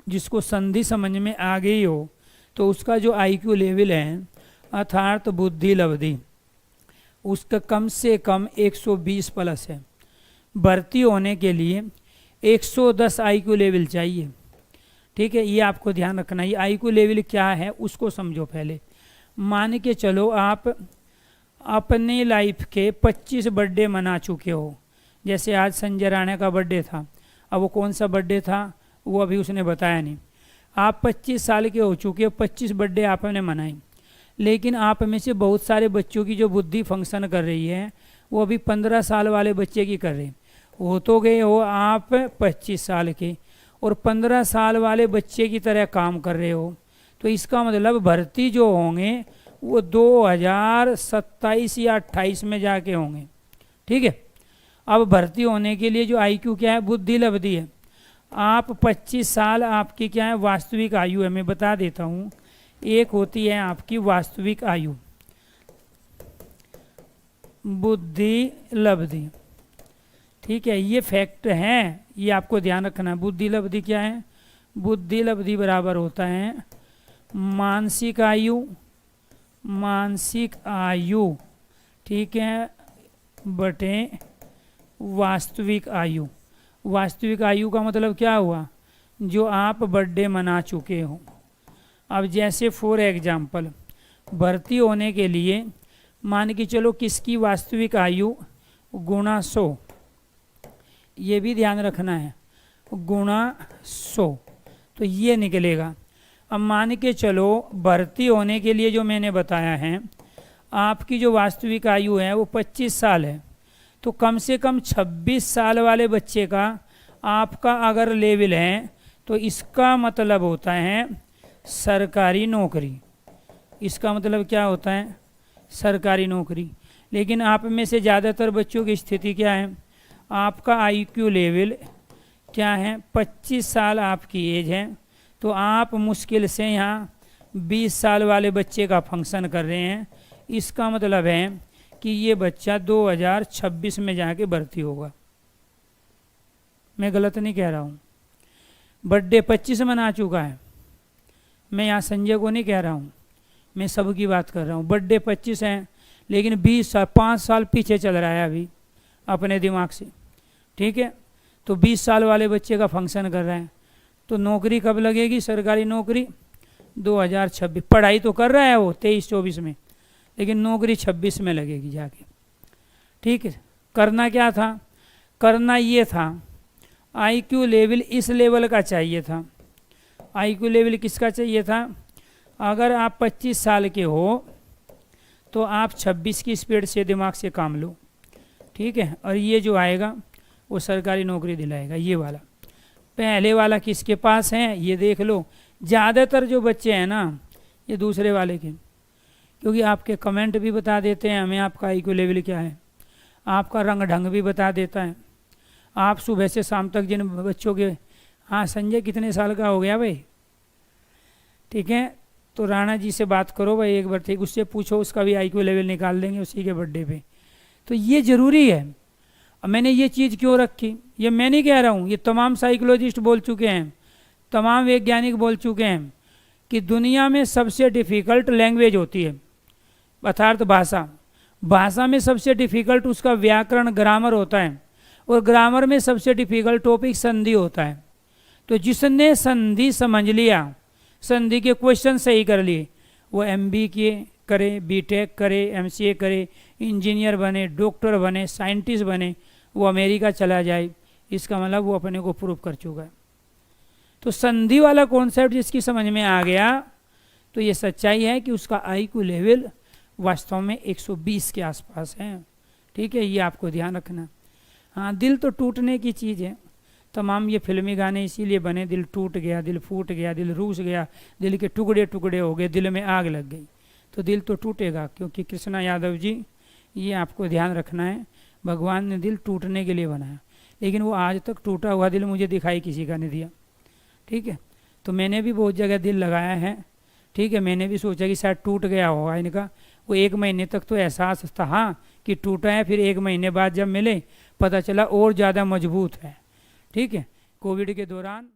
जिसको संधि समझ में आ गई हो तो उसका जो आईक्यू लेवल है अर्थात बुद्धि लब्धि उसका कम से कम 120 प्लस है। भर्ती होने के लिए 110 आईक्यू लेवल चाहिए। ठीक है, ये आपको ध्यान रखना। ये आईक्यू लेवल क्या है उसको समझो पहले। मान के चलो आप अपने लाइफ के 25 बर्थडे मना चुके हो। जैसे आज संजय राणा का बर्थडे था, अब वो कौन सा बर्थडे था वो अभी उसने बताया नहीं। आप 25 साल के हो चुके हो, 25 बर्थडे आपने मनाए, लेकिन आप में से बहुत सारे बच्चों की जो बुद्धि फंक्शन कर रही है वो अभी 15 साल वाले बच्चे की कर रहे हैं। हो तो गए हो आप 25 साल के और 15 साल वाले बच्चे की तरह काम कर रहे हो, तो इसका मतलब भर्ती जो होंगे वो 2027 या 28 में जाके होंगे। ठीक है, अब भर्ती होने के लिए जो आईक्यू क्या है, बुद्धि लब्धि है। आप 25 साल आपकी क्या है, वास्तविक आयु है। मैं बता देता हूँ, एक होती है आपकी वास्तविक आयु, बुद्धि लब्धि। ठीक है, ये फैक्ट है, ये आपको ध्यान रखना है। बुद्धि लब्धि क्या है, बुद्धि लब्धि बराबर होता है मानसिक आयु, मानसिक आयु, ठीक है, बटे वास्तविक आयु। वास्तविक आयु का मतलब क्या हुआ, जो आप बर्थडे मना चुके हो। अब जैसे फॉर एग्जाम्पल भर्ती होने के लिए मान के चलो किसकी वास्तविक आयु गुणा 100, ये भी ध्यान रखना है, गुणा 100, तो ये निकलेगा। अब मान के चलो भर्ती होने के लिए जो मैंने बताया है आपकी जो वास्तविक आयु है वो 25 साल है, तो कम से कम 26 साल वाले बच्चे का आपका अगर लेवल है तो इसका मतलब होता है सरकारी नौकरी। इसका मतलब क्या होता है, सरकारी नौकरी। लेकिन आप में से ज़्यादातर बच्चों की स्थिति क्या है, आपका आईक्यू लेवल क्या है, 25 साल आपकी एज है, तो आप मुश्किल से यहाँ 20 साल वाले बच्चे का फंक्शन कर रहे हैं। इसका मतलब है कि ये बच्चा 2026 में जाके भर्ती होगा। मैं गलत नहीं कह रहा हूँ। बर्थडे 25 मना चुका है, मैं यहाँ संजय को नहीं कह रहा हूँ, मैं सबकी बात कर रहा हूँ। बर्थडे 25 है लेकिन 20 साल 5 साल पीछे चल रहा है अभी अपने दिमाग से। ठीक है, तो 20 साल वाले बच्चे का फंक्शन कर रहा है, तो नौकरी कब लगेगी, सरकारी नौकरी 2026। पढ़ाई तो कर रहा है वो 23-24 में, लेकिन नौकरी 26 में लगेगी जाके। ठीक है, करना क्या था, करना ये था आईक्यू लेवल इस लेवल का चाहिए था। आईक्यू लेवल किसका चाहिए था, अगर आप 25 साल के हो तो आप 26 की स्पीड से दिमाग से काम लो। ठीक है, और ये जो आएगा वो सरकारी नौकरी दिलाएगा। ये वाला पहले वाला किसके पास है ये देख लो। ज़्यादातर जो बच्चे हैं ना ये दूसरे वाले के, क्योंकि आपके कमेंट भी बता देते हैं हमें आपका आईक्यू लेवल क्या है, आपका रंग ढंग भी बता देता है। आप सुबह से शाम तक जिन बच्चों के, हाँ संजय कितने साल का हो गया भाई, ठीक है, तो राणा जी से बात करो भाई एक बार, ठीक, उससे पूछो, उसका भी आईक्यू लेवल निकाल देंगे उसी के बर्थडे पे। तो ये ज़रूरी है। अब मैंने ये चीज़ क्यों रखी, ये मैं नहीं कह रहा हूँ, ये तमाम साइकोलॉजिस्ट बोल चुके हैं, तमाम वैज्ञानिक बोल चुके हैं कि दुनिया में सबसे डिफ़िकल्ट लैंग्वेज होती है अर्थात भाषा। भाषा में सबसे डिफ़िकल्ट उसका व्याकरण ग्रामर होता है, और ग्रामर में सबसे डिफ़िकल्ट टॉपिक संधि होता है। तो जिसने संधि समझ लिया, संधि के क्वेश्चन सही कर लिए, वो MBA करे, BTech करे, MCA करे, इंजीनियर बने, डॉक्टर बने, साइंटिस्ट बने, वो अमेरिका चला जाए, इसका मतलब वो अपने को प्रूव कर चुका है। तो संधि वाला कॉन्सेप्ट जिसकी समझ में आ गया तो ये सच्चाई है कि उसका आईक्यू लेवल वास्तव में 120 के आसपास है। ठीक है, ये आपको ध्यान रखना। हाँ, दिल तो टूटने की चीज़ है। तमाम ये फिल्मी गाने इसीलिए बने, दिल टूट गया, दिल फूट गया, दिल रूस गया, दिल के टुकड़े टुकड़े हो गए, दिल में आग लग गई। तो दिल तो टूटेगा, क्योंकि कृष्णा यादव जी, ये आपको ध्यान रखना है, भगवान ने दिल टूटने के लिए बनाया, लेकिन वो आज तक टूटा हुआ दिल मुझे दिखाई किसी का नहीं दिया। ठीक है, तो मैंने भी बहुत जगह दिल लगाया है। ठीक है, मैंने भी सोचा कि शायद टूट गया होगा इनका। वो 1 महीने तक तो एहसास था हाँ कि टूटा है, फिर 1 महीने बाद जब मिले पता चला और ज़्यादा मजबूत है। ठीक है, कोविड के दौरान